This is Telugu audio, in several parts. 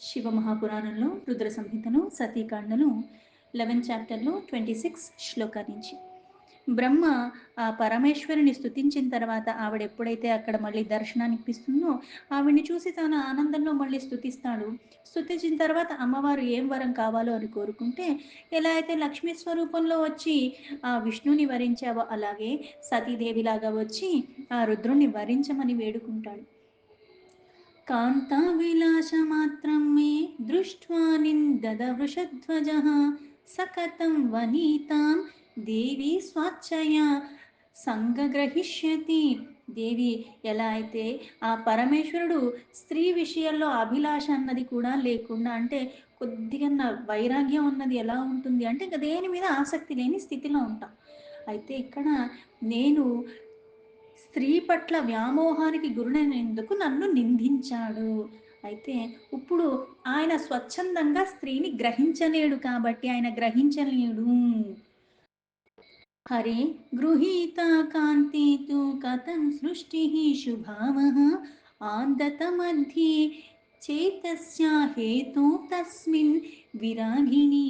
శివమహాపురాణంలో రుద్ర సంహితను సతీకాండను 11 చాప్టర్లో 26 శ్లోక నుంచి బ్రహ్మ ఆ పరమేశ్వరుని స్తుతించిన తర్వాత ఆవిడ ఎప్పుడైతే అక్కడ మళ్ళీ దర్శనానిపిస్తుందో ఆవిడ్ని చూసి తన ఆనందంలో మళ్ళీ స్తుతిస్తాడు. స్తుతించిన తర్వాత అమ్మవారు ఏం వరం కావాలో అని కోరుకుంటే, ఎలా అయితే లక్ష్మీ స్వరూపంలో వచ్చి ఆ విష్ణుని వరించావో అలాగే సతీదేవిలాగా వచ్చి ఆ రుద్రుణ్ణి వరించమని వేడుకుంటాడు. कान्ताविलासमात्रं मे दृष्ट्वा निन्ददवृषध्वजः सकतं वनितां దేవి స్వాచ్ఛయ సంగగ్రహిష్యతి. దేవి ఎలా అయితే ఆ పరమేశ్వరుడు స్త్రీ విషయంలో అభిలాష అన్నది కూడా లేకుండా, అంటే కొద్దిగా వైరాగ్యం అన్నది ఎలా ఉంటుంది అంటే ఇంకా దేని మీద ఆసక్తి లేని స్థితిలో ఉంటాం. అయితే ఇక్కడ నేను స్త్రీ పట్ల వ్యామోహానికి గురైనందుకు నన్ను నిందించాడు. అయితే ఇప్పుడు ఆయన స్వచ్ఛందంగా స్త్రీని గ్రహించలేడు కాబట్టి ఆయన గ్రహించలేడు. హరే గృహీత కాంతి తు కథం సృష్టి శుభావహ ఆందత మధ్యే చేతస్య హేతు తస్మిన్ విరాగిణి.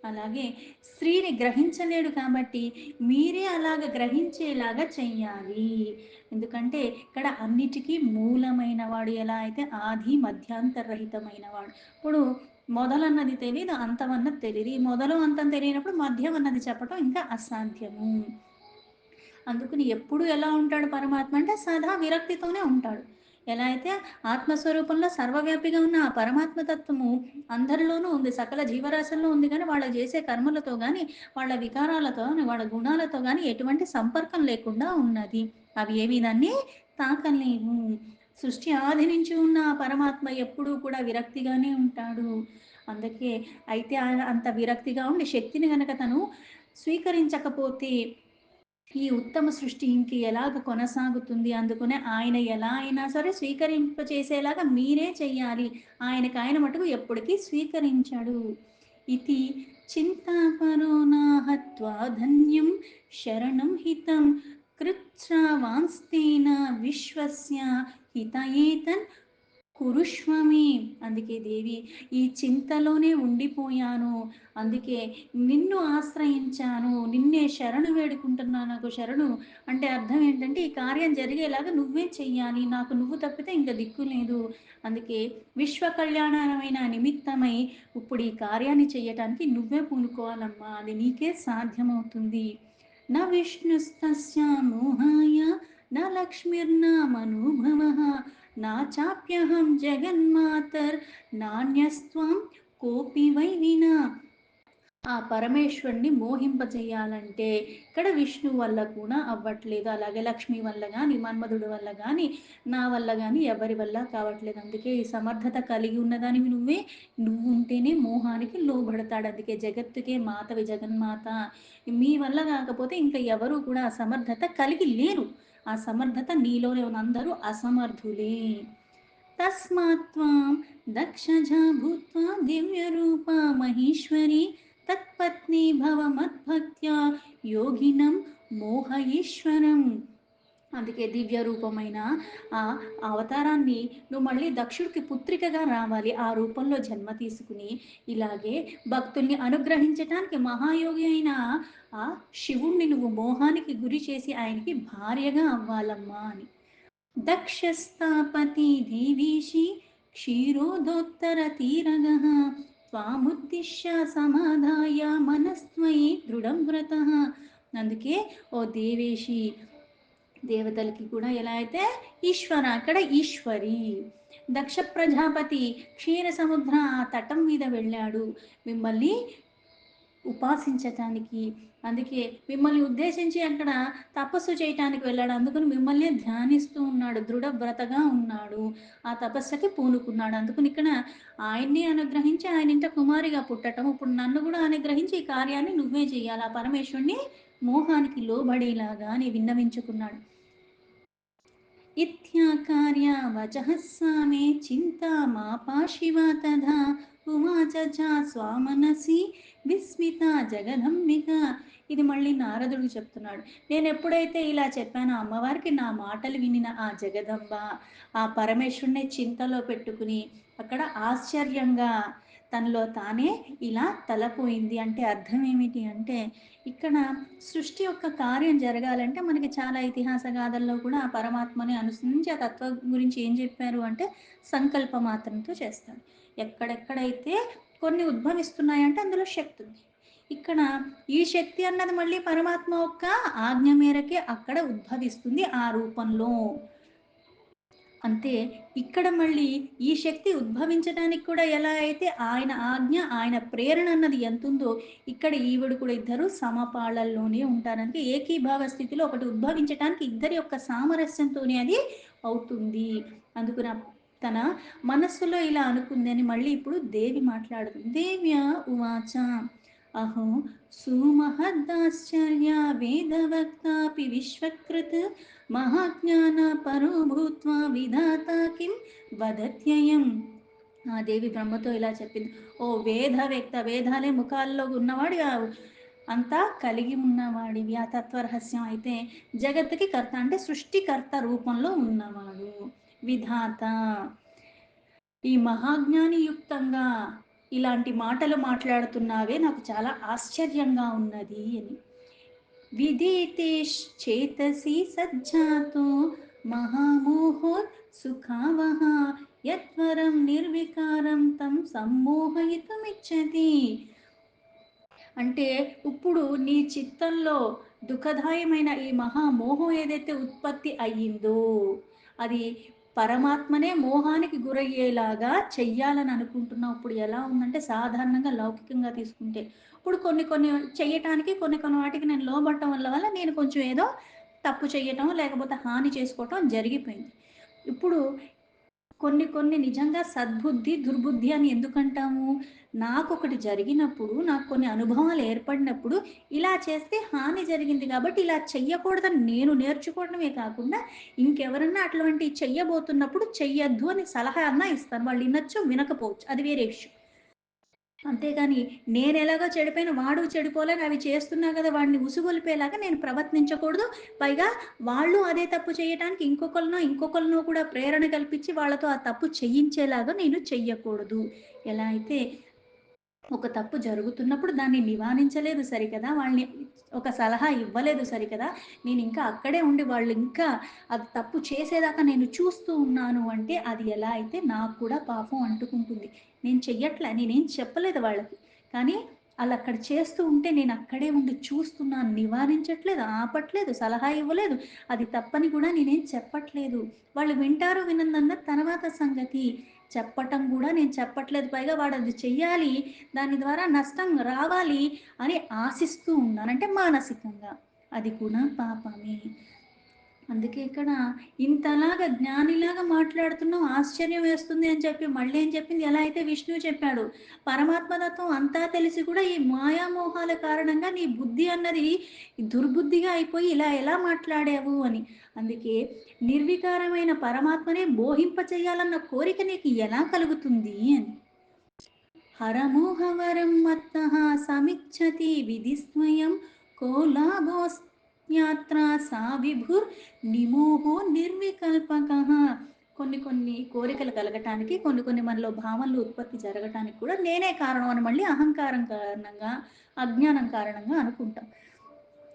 అలాగే స్త్రీని గ్రహించలేడు కాబట్టి మీరే అలాగ గ్రహించేలాగా చెయ్యాలి. ఎందుకంటే ఇక్కడ అన్నిటికీ మూలమైన వాడు, ఎలా అయితే ఆది మధ్యాంతరహితమైన వాడు. ఇప్పుడు మొదలన్నది తెలియదు, అంతం అన్నది తెలియదు. ఈ మొదలు అంతం తెలియనప్పుడు మధ్యం అన్నది చెప్పటం ఇంకా అసాధ్యము. అందుకని ఎప్పుడు ఎలా ఉంటాడు పరమాత్మ అంటే సదా విరక్తితోనే ఉంటాడు. ఎలా అయితే ఆత్మస్వరూపంలో సర్వవ్యాపిగా ఉన్న ఆ పరమాత్మ తత్వము అందరిలోనూ ఉంది, సకల జీవరాశుల్లో ఉంది. కానీ వాళ్ళ చేసే కర్మలతో కానీ వాళ్ళ వికారాలతో వాళ్ళ గుణాలతో కానీ ఎటువంటి సంపర్కం లేకుండా ఉన్నది. అవి ఏవి దాన్ని తాకలేవు. సృష్టి ఆది నుంచి ఉన్న ఆ పరమాత్మ ఎప్పుడూ కూడా విరక్తిగానే ఉంటాడు. అందుకే అయితే ఆయన అంత విరక్తిగా ఉండి శక్తిని గనక తను స్వీకరించకపోతే ఈ ఉత్తమ సృష్టి ఇంక ఎలాగ కొనసాగుతుంది. అందుకనే ఆయన ఎలా అయినా సరే స్వీకరింపచేసేలాగా మీరే చెయ్యాలి. ఆయనకు ఆయన మటుకు ఎప్పటికీ స్వీకరించడు. ఇది చింతాపరో నాహత్వా ధన్యం శరణం హితం కృత్స్రావాంస్తేన విశ్వస్య హితయేతన్ కురుష్వమి. అందుకే దేవి ఈ చింతలోనే ఉండిపోయాను, అందుకే నిన్ను ఆశ్రయించాను, నిన్నే శరణు వేడుకుంటున్నాను. నాకు శరణు అంటే అర్థం ఏంటంటే ఈ కార్యం జరిగేలాగా నువ్వే చెయ్యాలి, నాకు నువ్వు తప్పితే ఇంకా దిక్కు లేదు. అందుకే విశ్వ కళ్యాణమైన నిమిత్తమై ఇప్పుడు ఈ కార్యాన్ని చెయ్యటానికి నువ్వే పూనుకోవాలమ్మా, అది నీకే సాధ్యమవుతుంది. నా విష్ణుస్తస్య మోహాయ నా లక్ష్మిర్నా మనోభవ నా చాప్యహం జగన్మాతర్ నాణ్యస్త్వం కోపి వై వినా. ఆ పరమేశ్వరుణ్ణి మోహింపచేయాలంటే ఇక్కడ విష్ణు వల్ల కూడా అవ్వట్లేదు, అలాగే లక్ష్మి వల్ల కానీ మన్మధుడి వల్ల కానీ నా వల్ల కానీ ఎవరి వల్ల కావట్లేదు. అందుకే ఈ సమర్థత కలిగి ఉన్నదానివి నువ్వే, నువ్వు ఉంటేనే మోహానికి లోబడతాడు. అందుకే జగత్తుకే మాతవి జగన్మాత, మీ వల్ల కాకపోతే ఇంకా ఎవరు కూడా ఆ సమర్థత కలిగి లేరు. ఆ సమర్థత నీలోనే ఉన్న, అందరూ అసమర్థులే. తస్మాత్వాం దక్షజా భూత్వా దివ్యరూపా మహేశ్వరి తత్పత్ని భవ మద్భక్త్యా యోగినం మోహయేశ్వరం. అందుకే దివ్య రూపమైన ఆ అవతారాన్ని నువ్వు మళ్ళీ దక్షుడికి పుత్రికగా రావాలి, ఆ రూపంలో జన్మ తీసుకుని ఇలాగే భక్తుల్ని అనుగ్రహించటానికి మహాయోగి అయిన ఆ శివుణ్ణి నువ్వు మోహానికి గురి చేసి ఆయనకి భార్యగా అవ్వాలమ్మా అని. దక్షస్థాపతి దేవీషి క్షీరోదోత్తరతీరగः త్వాముద్దిశ్య సమాధాయ మనస్త్వయి దృఢం వ్రతః. అందుకే ఓ దేవేషి, దేవతలకి కూడా ఎలా అయితే ఈశ్వర, అక్కడ ఈశ్వరి. దక్ష ప్రజాపతి క్షీర సముద్ర ఆ తటం మీద వెళ్ళాడు మిమ్మల్ని ఉపాసించటానికి. అందుకే మిమ్మల్ని ఉద్దేశించి అక్కడ తపస్సు చేయటానికి వెళ్ళాడు. అందుకని మిమ్మల్ని ధ్యానిస్తూ ఉన్నాడు, దృఢ వ్రతగా ఉన్నాడు, ఆ తపస్సుకి పూనుకున్నాడు. అందుకని ఇక్కడ ఆయన్ని అనుగ్రహించి ఆయన ఇంట కుమారిగా పుట్టటం, ఇప్పుడు నన్ను కూడా అనుగ్రహించి ఈ కార్యాన్ని నువ్వే చేయాలి, ఆ పరమేశ్వరుణ్ణి మోహానికి లోబడేలాగా అని విన్నవించుకున్నాడు. ఇత్యాకార్య వచః సామే చింతా మాపా శివ తథా ఉవాచ చ స్వామనసి విస్మిత జగదంబిక. ఇది మళ్ళీ నారదుడికి చెప్తున్నాడు. నేను ఎప్పుడైతే ఇలా చెప్పానో అమ్మవారికి, నా మాటలు వినిన ఆ జగదంబ ఆ పరమేశ్వరుని చింతలో పెట్టుకుని అక్కడ ఆశ్చర్యంగా తనలో తానే ఇలా తలపోయింది. అంటే అర్థం ఏమిటి అంటే, ఇక్కడ సృష్టి యొక్క కార్యం జరగాలంటే మనకి చాలా ఇతిహాస గాథల్లో కూడా ఆ పరమాత్మని అనుసరించి ఆ తత్వం గురించి ఏం చెప్పారు అంటే, సంకల్ప మాత్రంతో చేస్తాడు. ఎక్కడెక్కడైతే కొన్ని ఉద్భవిస్తున్నాయంటే అందులో శక్తి ఉంది. ఇక్కడ ఈ శక్తి అన్నది మళ్ళీ పరమాత్మ యొక్క ఆజ్ఞ మేరకే అక్కడ ఉద్భవిస్తుంది ఆ రూపంలో. అంతే. ఇక్కడ మళ్ళీ ఈ శక్తి ఉద్భవించడానికి కూడా ఎలా అయితే ఆయన ఆజ్ఞ, ఆయన ప్రేరణ అన్నది ఎంతుందో, ఇక్కడ ఈవిడ కూడా ఇద్దరు సమపాళల్లోనే ఉంటారు. అంటే ఏకీభావ స్థితిలో ఒకటి ఉద్భవించటానికి ఇద్దరి యొక్క సామరస్యంతోనే అది అవుతుంది. అందుకున తన మనస్సులో ఇలా అనుకుంది అని మళ్ళీ ఇప్పుడు దేవి మాట్లాడుతుంది. దేవ్యా ఉవాచ అహో సుమహదాశ్చర్య వేదవక్తాపి విశ్వకృత్ మహాజ్ఞాన పరో భూత్వా విధాత కిం వదత్యయం. ఆ దేవి బ్రహ్మతో ఇలా చెప్పింది. ఓ వేదవేత్త, వేదాలే ముఖాల్లో ఉన్నవాడు, అంతా కలిగి ఉన్నవాడివి, ఆ తత్వరహస్యం అయితే జగత్తుకి కర్త అంటే సృష్టికర్త రూపంలో ఉన్నవాడు, విధాత. ఈ మహాజ్ఞాని యుక్తంగా ఇలాంటి మాటలు మాట్లాడుతున్నావే నాకు చాలా ఆశ్చర్యంగా ఉన్నది అని. విదితేశ్చేతసి సజ్జాతో మహామోహోర్ సుఖావహ యత్వరం నిర్వికారం తం సమ్మోహయితుమిచ్చతి. అంటే ఇప్పుడు నీ చిత్తంలో దుఃఖదాయమైన ఈ మహామోహం ఏదైతే ఉత్పత్తి అయ్యిందో అది పరమాత్మనే మోహానికి గురయ్యేలాగా చెయ్యాలని అనుకుంటున్నావు. ఇప్పుడు ఎలా ఉందంటే సాధారణంగా లౌకికంగా తీసుకుంటే ఇప్పుడు కొన్ని కొన్ని చెయ్యటానికి కొన్ని కొన్ని వాటికి నేను లోబట్టడం వల్ల నేను కొంచెం ఏదో తప్పు చెయ్యటం లేకపోతే హాని చేసుకోవటం జరిగిపోయింది. ఇప్పుడు కొన్ని కొన్ని నిజంగా సద్బుద్ధి, దుర్బుద్ధి అని ఎందుకంటాము? నాకొకటి జరిగినప్పుడు, నాకు కొన్ని అనుభవాలు ఏర్పడినప్పుడు, ఇలా చేస్తే హాని జరిగింది కాబట్టి ఇలా చెయ్యకూడదని నేను నేర్చుకోవడమే కాకుండా, ఇంకెవరన్నా అటువంటివి చెయ్యబోతున్నప్పుడు చెయ్యొద్దు అని సలహా అన్నా ఇస్తాను. వాళ్ళు వినొచ్చు, వినకపోవచ్చు. అది వేరే విషయం. అంతేగాని నేనెలాగో చెడిపోయిన వాడు చెడిపోలేని అవి చేస్తున్నా కదా వాడిని ఉసుగొలిపేలాగా నేను ప్రవర్తించకూడదు. పైగా వాళ్ళు అదే తప్పు చేయటానికి ఇంకొకళ్ళనో కూడా ప్రేరణ కల్పించి వాళ్ళతో ఆ తప్పు చేయించేలాగా నేను చెయ్యకూడదు. ఎలా అయితే ఒక తప్పు జరుగుతున్నప్పుడు దాన్ని నివారించలేదు సరికదా! వాళ్ళని ఒక సలహా ఇవ్వలేదు సరికదా! నేనింకా అక్కడే ఉండి వాళ్ళు ఇంకా అది తప్పు చేసేదాకా నేను చూస్తూ ఉన్నాను అంటే, అది ఎలా అయితే నాకు కూడా పాపం అంటుకుంటుంది. నేను చెయ్యట్లే, నేనేం చెప్పలేదు వాళ్ళకి. కానీ ఆళ్ళక్కడ చేస్తూ ఉంటే నేనక్కడే ఉండి చూస్తున్నాను. నివారించట్లేదు, ఆపట్లేదు, సలహా ఇవ్వలేదు. అది తప్పని కూడా నేనేం చెప్పట్లేదు. వాళ్ళు వింటారో వినదన్నది తర్వాత సంగతి. చెప్పటం గూడా నేను చెప్పట్లేదు. పైగా వాడది చెయ్యాలి, దాని ద్వారా నష్టం రావాలి అని ఆశిస్తూ ఉన్నాను. అంటే మానసికంగా. అది కూడా పాపమే. అందుకే ఇక్కడ ఇంతలాగా జ్ఞానిలాగా మాట్లాడుతున్నావు ఆశ్చర్యం వేస్తుంది అని చెప్పి మళ్ళీ ఏం చెప్పింది? ఎలా అయితే విష్ణువు చెప్పాడు. పరమాత్మతత్వం అంతా తెలిసి కూడా ఈ మాయామోహాల కారణంగా నీ బుద్ధి అన్నది దుర్బుద్ధిగా అయిపోయి ఇలా ఎలా మాట్లాడావు అని. అందుకే నిర్వికారమైన పరమాత్మనే మోహింపచేయాలన్న కోరిక నీకు ఎలా కలుగుతుంది అని. హరమోహవరం మత్తః సమిచ్చతి విధిస్వయం కో లాభోస్త్యత్ర సా విభుర్ నిమోహో నిర్వికల్పకః. కొన్ని కొన్ని కోరికలు కలగటానికి కొన్ని కొన్ని మనలో భావనలు ఉత్పత్తి జరగటానికి కూడా నేనే కారణం అని మళ్ళీ అహంకారం కారణంగా, అజ్ఞానం కారణంగా అనుకుంటాం.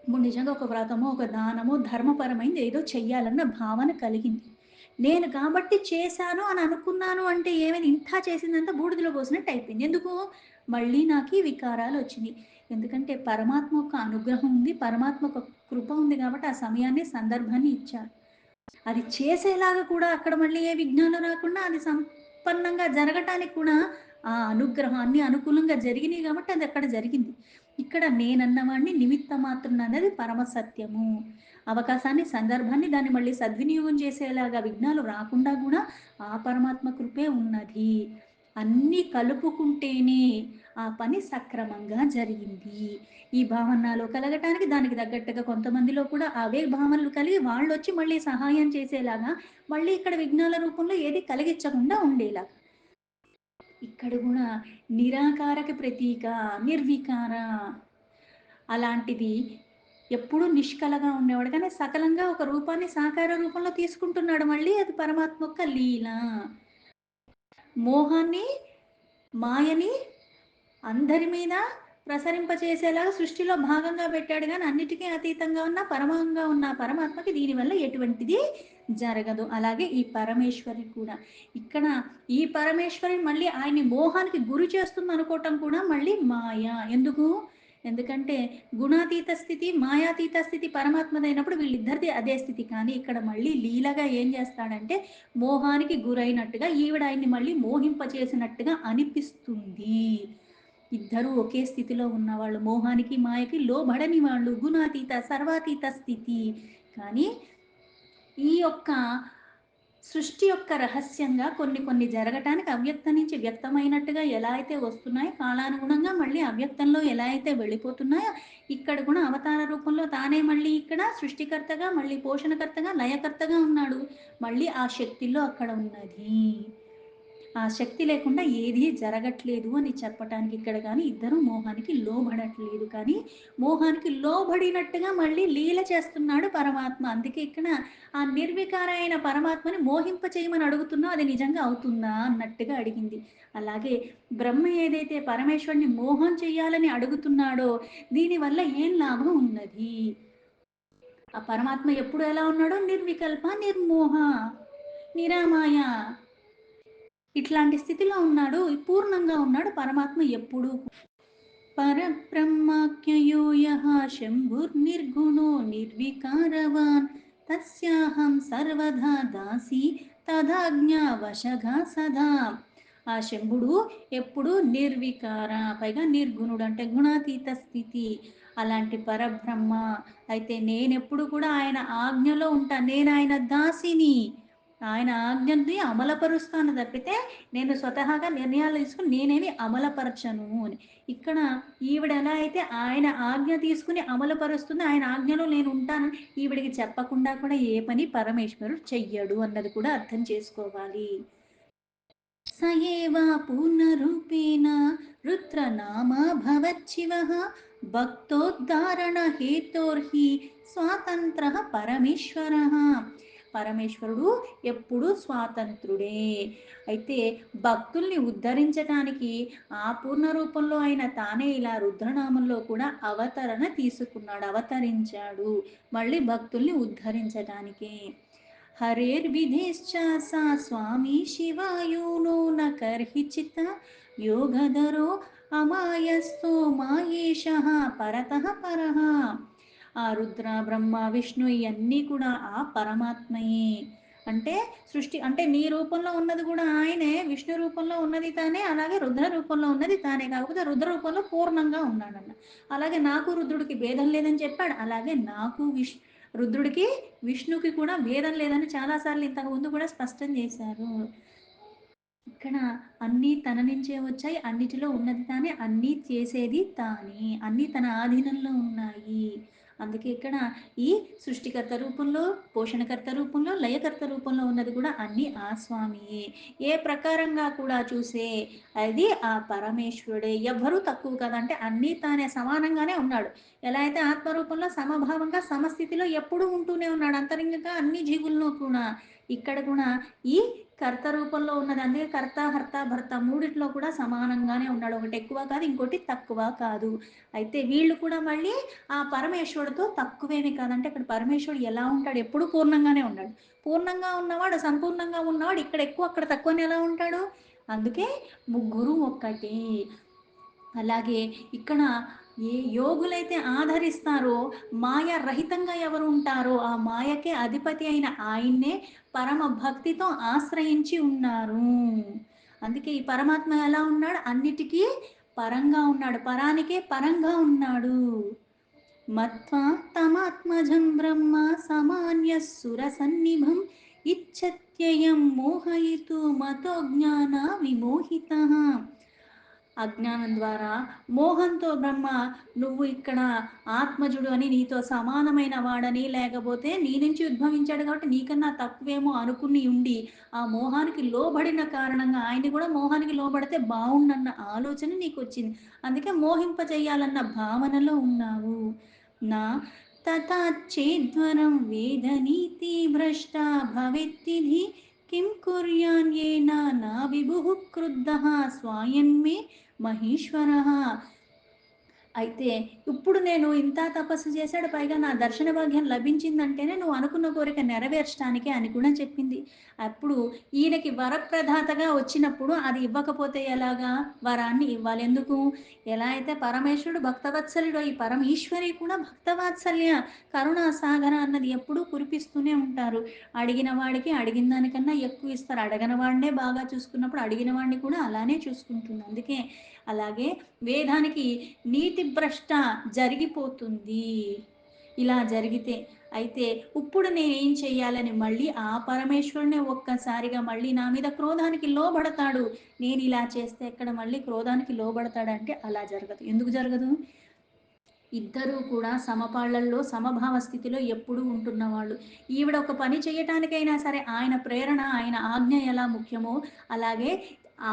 ఇప్పుడు నిజంగా ఒక వ్రతమో, ఒక దానమో, ధర్మపరమైంది ఏదో చెయ్యాలన్న భావన కలిగింది. నేను కాబట్టి చేశాను అని అనుకున్నాను అంటే ఏమైంది? ఇంత చేసిందంతా బూడిదలో పోసినట్టు అయిపోయింది. ఎందుకు? మళ్ళీ నాకీ వికారాలొచ్చినియి. ఎందుకంటే పరమాత్మ యొక్క అనుగ్రహం ఉంది. పరమాత్మ యొక్క కృప ఉంది కాబట్టి ఆ సమయాన్ని, సందర్భాన్ని ఇచ్చారు. అది చేసేలాగా కూడా అక్కడ మళ్ళీ ఏ విఘ్నాలు రాకుండా అది సంపన్నంగా జరగటానికి కూడా ఆ అనుగ్రహం అన్ని అనుకూలంగా జరిగినాయి కాబట్టి అది అక్కడ జరిగింది. ఇక్కడ నేనన్నవాడిని నిమిత్త మాత్రుడిని అనేది పరమ సత్యము. అవకాశాన్ని, సందర్భాన్ని దాన్ని మళ్ళీ సద్వినియోగం చేసేలాగా విఘ్నాలు రాకుండా కూడా ఆ పరమాత్మ కృపే ఉన్నది. అన్నీ కలుపుకుంటేనే ఆ పని సక్రమంగా జరిగింది. ఈ భావన నాలో కలగటానికి దానికి తగ్గట్టుగా కొంతమందిలో కూడా అవే భావనలు కలిగి వాళ్ళొచ్చి మళ్ళీ సహాయం చేసేలాగా, మళ్ళీ ఇక్కడ విఘ్నాల రూపంలో ఏది కలిగించకుండా ఉండేలాగా. ఇక్కడ గూడా నిరాకారకి ప్రతీక, నిర్వికార అలాంటిది ఎప్పుడూ నిష్కలగా ఉండేవాడు. కానీ సకలంగా ఒక రూపాన్ని సాకార రూపంలో తీసుకుంటున్నాడు మళ్ళీ అది పరమాత్మ యొక్క లీల. మోహాన్ని, మాయని అందరి మీద ప్రసరింపచేసేలాగా సృష్టిలో భాగంగా పెట్టాడు కానీ అన్నిటికీ అతీతంగా ఉన్న పరమంగా ఉన్న పరమాత్మకి దీనివల్ల ఎటువంటిది జరగదు. అలాగే ఈ పరమేశ్వరి కూడా ఇక్కడ ఈ పరమేశ్వరి మళ్ళీ ఆయన్ని మోహానికి గురి చేస్తుంది అనుకోవటం కూడా మళ్ళీ మాయ. ఎందుకు? ఎందుకంటే గుణాతీత స్థితి, మాయాతీత స్థితి పరమాత్మదైనప్పుడు వీళ్ళిద్దరిది అదే స్థితి. కానీ ఇక్కడ మళ్ళీ లీలగా ఏం చేస్తాడంటే మోహానికి గురైనట్టుగా ఈవిడ ఆయన్ని మళ్ళీ మోహింపచేసినట్టుగా అనిపిస్తుంది. ఇద్దరూ ఒకే స్థితిలో ఉన్నవాళ్ళు, మోహానికి మాయకి లోబడని వాళ్ళు, గుణాతీత సర్వాతీత స్థితి. కానీ ఈ యొక్క సృష్టి యొక్క రహస్యంగా కొన్ని కొన్ని జరగటానికి అవ్యక్తం నుంచి వ్యక్తమైనట్టుగా ఎలా అయితే వస్తున్నాయో కాలానుగుణంగా మళ్ళీ అవ్యక్తంలో ఎలా అయితే వెళ్ళిపోతున్నాయో ఇక్కడ కూడా అవతార రూపంలో తానే మళ్ళీ ఇక్కడ సృష్టికర్తగా, మళ్ళీ పోషణకర్తగా, లయకర్తగా ఉన్నాడు. మళ్ళీ ఆ శక్తిలో అక్కడ ఉన్నది. ఆ శక్తి లేకుండా ఏదీ జరగట్లేదు అని చెప్పటానికి ఇక్కడ కానీ ఇద్దరు మోహానికి లోబడట్లేదు. కానీ మోహానికి లోబడినట్టుగా మళ్ళీ లీల చేస్తున్నాడు పరమాత్మ. అందుకే ఇక్కడ ఆ నిర్వికార అయిన పరమాత్మని మోహింప చేయమని అడుగుతున్నా అది నిజంగా అవుతుందా అన్నట్టుగా అడిగింది. అలాగే బ్రహ్మ ఏదైతే పరమేశ్వరుని మోహం చెయ్యాలని అడుగుతున్నాడో దీనివల్ల ఏం లాభం ఉన్నది? ఆ పరమాత్మ ఎప్పుడు ఎలా ఉన్నాడో నిర్వికల్ప, నిర్మోహ, నిరామాయ ఇట్లాంటి స్థితిలో ఉన్నాడు. పూర్ణంగా ఉన్నాడు పరమాత్మ ఎప్పుడు. పరబ్రహ్మాఖ్యయో యః శంభుర్నిర్గుణో నిర్వికారవాన్ తస్యాహం సర్వదా దాసి తదాజ్ఞావశగా సదా. ఆ శంభుడు ఎప్పుడు నిర్వికార, పైగా నిర్గుణుడు అంటే గుణాతీత స్థితి. అలాంటి పరబ్రహ్మ అయితే నేనెప్పుడు కూడా ఆయన ఆజ్ఞలో ఉంటా. నేను ఆయన దాసిని. ఆయన ఆజ్ఞని అమలుపరుస్తాను తప్పితే నేను స్వతహాగా నిర్ణయాలు తీసుకుని నేనేమి అమలుపరచను అని. ఇక్కడ ఈవిడ ఎలా అయితే ఆయన ఆజ్ఞ తీసుకుని అమలుపరుస్తుంది, ఆయన ఆజ్ఞలో నేను ఉంటాను, ఈవిడికి చెప్పకుండా కూడా ఏ పని పరమేశ్వరుడు చెయ్యడు అన్నది కూడా అర్థం చేసుకోవాలి. స ఏవా పూర్ణరూపేణ రుద్రనామా భవచ్చివః భక్తోద్ధారణ హేతోర్హి స్వాతంత్ర పరమేశ్వరః. పరమేశ్వరుడు ఎప్పుడు స్వాతంత్రుడే. అయితే భక్తుల్ని ఉద్ధరించటానికి ఆ పూర్ణ రూపంలో అయిన తానే ఇలా రుద్రనామంలో కూడా అవతరణ తీసుకున్నాడు, అవతరించాడు మళ్ళీ భక్తుల్ని ఉద్ధరించటానికి. हरेर्विधिश्च सा स्वामी शिवायूनो न कर्हिचित् योगधरो अमायस्तो माయేషః పరతః పరః. ఆ రుద్ర బ్రహ్మ విష్ణు ఇవన్నీ కూడా ఆ పరమాత్మయే. అంటే సృష్టి అంటే నీ రూపంలో ఉన్నది కూడా ఆయనే, విష్ణు రూపంలో ఉన్నది తానే, అలాగే రుద్ర రూపంలో ఉన్నది తానే. కాకపోతే రుద్ర రూపంలో పూర్ణంగా ఉన్నాడన్న. అలాగే నాకు రుద్రుడికి భేదం లేదని చెప్పాడు. అలాగే నాకు రుద్రుడికి విష్ణుకి కూడా భేదం లేదని చాలాసార్లు ఇంతకు ముందు కూడా స్పష్టం చేశారు. ఇక్కడ అన్నీ తన నుంచే వచ్చాయి, అన్నిటిలో ఉన్నది తానే, అన్నీ చేసేది తానే, అన్నీ తన ఆధీనంలో ఉన్నాయి. అందుకే ఇక్కడ ఈ సృష్టికర్త రూపంలో, పోషణకర్త రూపంలో, లయకర్త రూపంలో ఉన్నది కూడా అన్నీ ఆ స్వామియే. ఏ ప్రకారంగా కూడా చూసే అది ఆ పరమేశ్వరుడే. ఎవ్వరూ తక్కువ కదా, అంటే అన్నీ తానే సమానంగానే ఉన్నాడు. ఎలా అయితే ఆత్మరూపంలో సమభావంగా సమస్థితిలో ఎప్పుడూ ఉంటూనే ఉన్నాడు అంతరంగంగా అన్ని జీవుల్లో కూడా. ఇక్కడ కూడా ఈ కర్త రూపంలో ఉన్నది. అందుకే కర్త, హర్త, భర్త మూడిట్లో కూడా సమానంగానే ఉన్నాడు. ఒకటి ఎక్కువ కాదు, ఇంకోటి తక్కువ కాదు. అయితే వీళ్ళు కూడా మళ్ళీ ఆ పరమేశ్వరుడితో తక్కువేమి కాదంటే ఇక్కడ పరమేశ్వరుడు ఎలా ఉంటాడు? ఎప్పుడు పూర్ణంగానే ఉన్నాడు. పూర్ణంగా ఉన్నవాడు, సంపూర్ణంగా ఉన్నవాడు ఇక్కడ ఎక్కువ అక్కడ తక్కువ అని ఎలా ఉంటాడు? అందుకే ముగ్గురు ఒక్కటే. అలాగే ఇక్కడ ఏ యోగులైతే ఆధరిస్తారో, మాయ రహితంగా ఎవరు ఉంటారో ఆ మాయకే అధిపతి అయిన ఆయన్నే పరమ భక్తితో ఆశ్రయించి ఉన్నారు. అందుకే ఈ పరమాత్మ ఎలా ఉన్నాడు? అన్నిటికీ పరంగా ఉన్నాడు, పరానికే పరంగా ఉన్నాడు. మత్వా తమాత్మజం బ్రహ్మ సమాన్య సుర సన్నిభం ఇచ్చత్యయం మోహయితు మతో జ్ఞాన విమోహిత. అజ్ఞానం ద్వారా మోహంతో బ్రహ్మ నువ్వు ఇక్కడ ఆత్మజుడు అని, నీతో సమానమైన వాడని, లేకపోతే నీ నుంచి ఉద్భవించాడు కాబట్టి నీకన్నా తక్కువేమో అనుకుని ఉండి ఆ మోహానికి లోబడిన కారణంగా ఆయన్ని కూడా మోహానికి లోబడితే బాగుండన్న ఆలోచన నీకు వచ్చింది. అందుకే మోహింప చెయ్యాలన్న భావనలో ఉన్నావు. నా తథాచేద్వరం వేద నీతి భ్రష్ట భవేత్తిధి किं कुर्यान्येन न विभुः क्रुद्धः स्वायन्मे మహేశ్వరః. అయితే ఇప్పుడు నేను ఇంత తపస్సు చేశాడు, పైగా నా దర్శన భాగ్యం లభించిందంటేనే నువ్వు అనుకున్న కోరిక నెరవేర్చడానికి అని కూడా చెప్పింది. అప్పుడు ఈయనకి వరప్రదాతగా వచ్చినప్పుడు అది ఇవ్వకపోతే ఎలాగా? వరాన్ని ఇవ్వాలి. ఎందుకు? ఎలా అయితే పరమేశ్వరుడు భక్తవత్సలుడో ఈ పరమేశ్వరి కూడా భక్తవాత్సల్య కరుణా సాగర అన్నది ఎప్పుడూ కురిపిస్తూనే ఉంటారు. అడిగిన వాడికి అడిగిన దానికన్నా ఎక్కువ ఇస్తారు. అడగని వాడినే బాగా చూసుకున్నప్పుడు అడిగిన వాడిని కూడా అలానే చూసుకుంటుంది. అందుకే అలాగే వేదానికి నీతి భ్రష్ట జరిగిపోతుంది ఇలా జరిగితే. అయితే ఇప్పుడు నేనేం చెయ్యాలని మళ్ళీ ఆ పరమేశ్వరునే ఒక్కసారిగా మళ్ళీ నా మీద క్రోధానికి లోబడతాడు. నేను ఇలా చేస్తే ఎక్కడ మళ్ళీ క్రోధానికి లోబడతాడంటే అలా జరగదు. ఎందుకు జరగదు? ఇద్దరూ కూడా సమపాళ్లల్లో సమభావ స్థితిలో ఎప్పుడూ ఉంటున్నవాళ్ళు. ఈవిడ ఒక పని చేయటానికైనా సరే ఆయన ప్రేరణ, ఆయన ఆజ్ఞ ఎలా ముఖ్యమో, అలాగే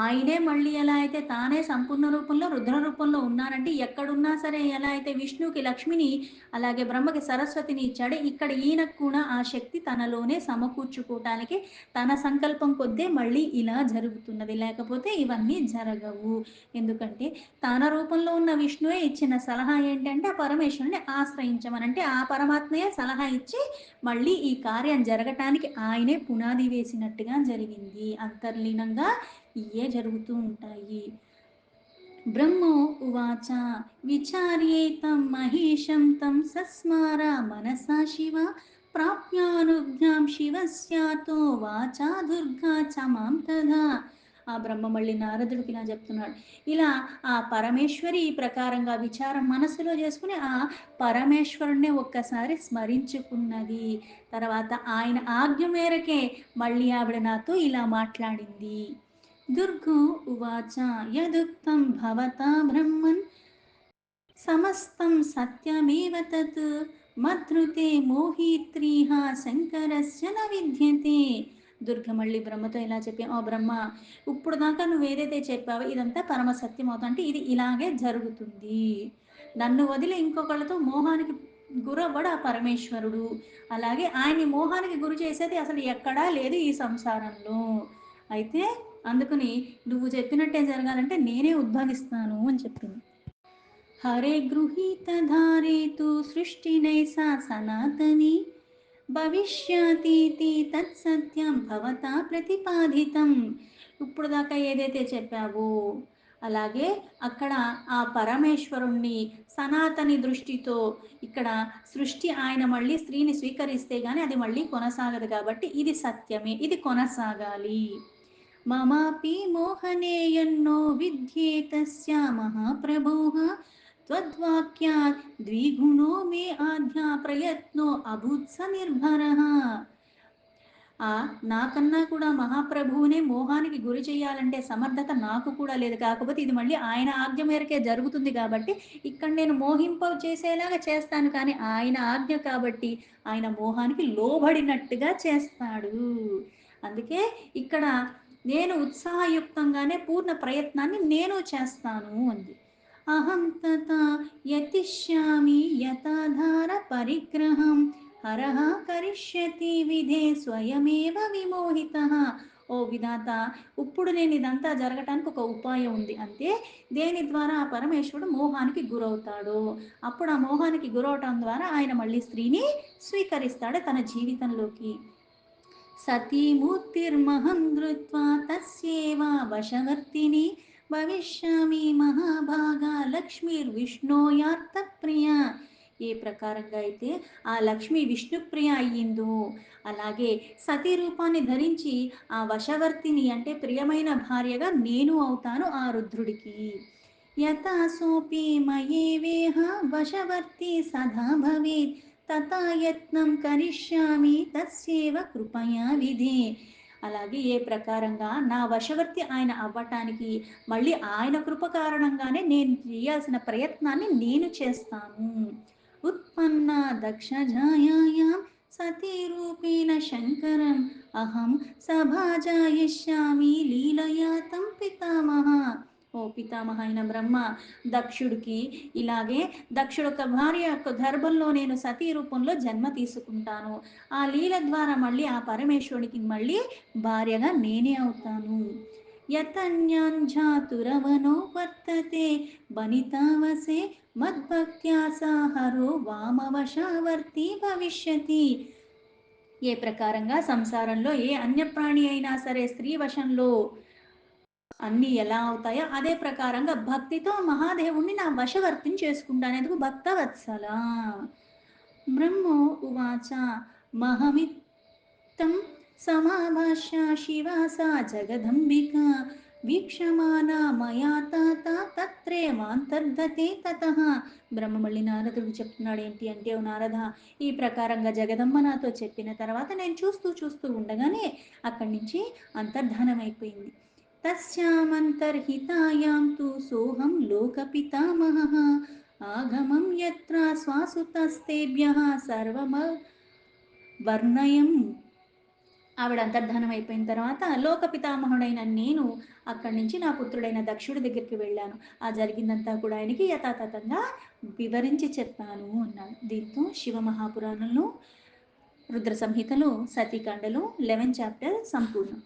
ఆయనే మళ్ళీ ఎలా అయితే తానే సంపూర్ణ రూపంలో, రుద్ర రూపంలో ఉన్నారంటే ఎక్కడున్నా సరే ఎలా అయితే విష్ణువుకి లక్ష్మిని, అలాగే బ్రహ్మకి సరస్వతిని ఇచ్చాడో, ఇక్కడ ఈయనకు కూడా ఆ శక్తి తనలోనే సమకూర్చుకోవటానికి తన సంకల్పం కొద్దే మళ్ళీ ఇలా జరుగుతున్నది. లేకపోతే ఇవన్నీ జరగవు. ఎందుకంటే తన రూపంలో ఉన్న విష్ణువే ఇచ్చిన సలహా ఏంటంటే ఆ పరమేశ్వరుని ఆశ్రయించమని. అంటే ఆ పరమాత్మయే సలహా ఇచ్చి మళ్ళీ ఈ కార్యం జరగటానికి ఆయనే పునాది వేసినట్టుగా జరిగింది. అంతర్లీనంగా ఇయే జరుగుతూ ఉంటాయి. బ్రహ్మో ఉవాచ విచార్యేతం మహేశం తం సస్మార మనసా శివ ప్రాప్యానుజ్ఞాం శివస్యాతో వాచా దుర్గా చ మాం తథా. ఆ బ్రహ్మ మళ్ళీ నారదుడికి ఇలా చెప్తున్నాడు. ఇలా ఆ పరమేశ్వరి ఈ ప్రకారంగా విచారం మనసులో చేసుకుని ఆ పరమేశ్వరుణ్ణి ఒక్కసారి స్మరించుకున్నది. తర్వాత ఆయన ఆజ్ఞ మేరకే మళ్ళీ ఆవిడ నాతో ఇలా మాట్లాడింది. దుర్గో ఉవాచ యదుక్తం భవతా బ్రహ్మన్ సమస్తం సత్యమేవ తత్ మధృతే మోహిత్రీహ శంకరస్య న విద్యతే. దుర్గ మళ్ళీ బ్రహ్మతో ఇలా చెప్పి, ఓ బ్రహ్మ, ఇప్పుడు దాకా నువ్వు ఏదైతే చెప్పావో ఇదంతా పరమ సత్యం అవుతుంది. అంటే ఇది ఇలాగే జరుగుతుంది. నన్ను వదిలి ఇంకొకళ్ళతో మోహానికి గురవ్వడు ఆ పరమేశ్వరుడు. అలాగే ఆయన్ని మోహానికి గురి చేసేది అసలు ఎక్కడా లేదు ఈ సంసారంలో. అయితే అందుకని నువ్వు చెప్పినట్టే జరగాలంటే నేనే ఉద్భవిస్తాను అని చెప్పింది. హరే గృహీతధారే తు సృష్టినైసా సనాతని భవిష్యతీతి తత్సత్యం భవతా ప్రతిపాదితం. ఇప్పుడు దాకా ఏదైతే చెప్పావో అలాగే అక్కడ ఆ పరమేశ్వరుణ్ణి సనాతని దృష్టితో ఇక్కడ సృష్టి ఆయన మళ్ళీ స్త్రీని స్వీకరిస్తే గాని అది మళ్ళీ కొనసాగదు కాబట్టి ఇది సత్యమే, ఇది కొనసాగాలి. మమాపి మోహనేయన్నో విద్యేతస్య మహాప్రభోః త్వద్వాక్యాత్ ద్విగుణో మే ఆధ్యా ప్రయత్నో అభూత్స నిర్భరః. ఆ నాకన్నా కూడా మహాప్రభువునే మోహానికి గురి చేయాలంటే సమర్థత నాకు కూడా లేదు. కాకపోతే ఇది మళ్ళీ ఆయన ఆజ్ఞ మేరకే జరుగుతుంది కాబట్టి ఇక్కడ నేను మోహింప చేసేలాగా చేస్తాను. కానీ ఆయన ఆజ్ఞ కాబట్టి ఆయన మోహానికి లోబడినట్టుగా చేస్తాడు. అందుకే ఇక్కడ నేను ఉత్సాహయుక్తంగానే పూర్ణ ప్రయత్నాన్ని నేను చేస్తాను అంది. అహం తథా యతిష్యామి యథాధార పరిగ్రహం హరః కరిష్యతి విధే స్వయమేవ విమోహితః. ఓ విధాత, ఇప్పుడు నేను ఇదంతా జరగటానికి ఒక ఉపాయం ఉంది. అంతే, దేని ద్వారా ఆ పరమేశ్వరుడు మోహానికి గురవుతాడు. అప్పుడు ఆ మోహానికి గురవటం ద్వారా ఆయన మళ్ళీ స్త్రీని స్వీకరిస్తాడు తన జీవితంలోకి. సతీమూర్తిర్మహం ధృత్వా తస్యేవ వశవర్తిని భవిష్యామి మహాభాగా లక్ష్మీర్విష్ణోయార్త ప్రియ. ఏ ప్రకారంగా అయితే ఆ లక్ష్మి విష్ణుప్రియ అయ్యిందో అలాగే సతీ రూపాన్ని ధరించి ఆ వశవర్తిని అంటే ప్రియమైన భార్యగా నేను అవుతాను ఆ రుద్రుడికి. యథా సోపి మయేవేహ వశవర్తి సదా భవేత్ తథా యత్నం కరిష్యామి తస్యేవ కృపయా విధే. అలాగే ఏ ప్రకారంగా నా వశవర్తి ఆయన అవ్వటానికి మళ్ళీ ఆయన కృప కారణంగానే నేను చేయాల్సిన ప్రయత్నాన్ని నేను చేస్తాను. ఉత్పన్న దక్షజాయాయాం సతీ రూపేణ శంకరం అహం సభాజాయిష్యామి లీలయా తం పితామహ. ఓ పితామహ అయిన బ్రహ్మ దక్షుడికి ఇలాగే దక్షుడు ఒక భార్య యొక్క గర్భంలో నేను సతీ రూపంలో జన్మ తీసుకుంటాను, ఆ లీల ద్వారా మళ్ళీ ఆ పరమేశ్వరుడికి మళ్ళీ భార్యగా నేనే అవుతాను. యతన్యాంఝాతురవనో వర్తతే వనితావసే మద్భక్త్యా సాహరో వామవశావర్తి భవిష్యతి. ఏ ప్రకారంగా సంసారంలో ఏ అన్యప్రాణి అయినా సరే స్త్రీ వశంలో అన్నీ ఎలా అవుతాయో అదే ప్రకారంగా భక్తితో మహాదేవుణ్ణి నా వశవర్తిని చేసుకుంటాను. ఎందుకు భక్తవత్సల. బ్రహ్మో ఉవాచ మహమిత్తం సమాభాష్య శివా సా జగదంబిక వీక్షమానా మయా తాత తత్రేమాంతర్గతే తతః. బ్రహ్మ మళ్ళీ నారదుడికి చెప్తున్నాడు ఏంటి అంటే, ఓ నారద, ఈ ప్రకారంగా జగదమ్మ నాతో చెప్పిన తర్వాత నేను చూస్తూ చూస్తూ ఉండగానే అక్కడి నుంచి అంతర్ధానమైపోయింది. తస్యామంతర్హితాయాం తు సోహం లోకపితామహః ఆగమం యత్ర శ్వాసుతస్తేభ్యః సర్వమ వర్ణయం. ఆవిడ అంతర్ధానం అయిపోయిన తర్వాత లోక పితామహుడైన నేను అక్కడి నుంచి నా పుత్రుడైన దక్షుడి దగ్గరికి వెళ్ళాను. ఆ జరిగిందంతా కూడా ఆయనకి యథాతథంగా వివరించి చెప్పాను అన్నాడు. దీంతో శివ మహాపురాణంలో రుద్ర సంహితలో సతీకాండలో 11 చాప్టర్ సంపూర్ణం.